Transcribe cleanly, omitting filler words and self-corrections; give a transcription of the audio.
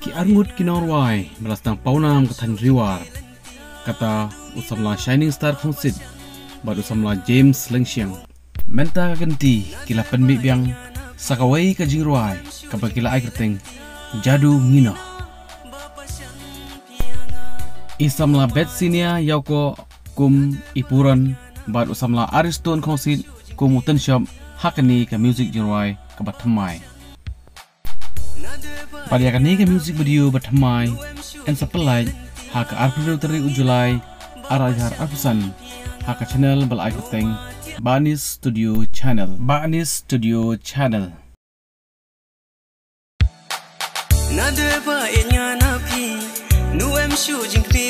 Ki arngut kinorwai melastang paunam katan riwar kata usamla Shining Star Khongsit bad usamla James Lengsiang menta ganti kila penmi biang sakawai ka jingrwai kabakila ai kerteng jadu ngino isamla betsinia yauko kum ipuran bad usamla Ariston Khongsit kum utenshop hakani ka music jingrwai kabathamai pada kani ke music video bertemai en sepelai hak arpil teri ujulai arajar arpusan hak channel bal aikuteng Banis Studio Channel na de ba enya na pi nu em shu jing pi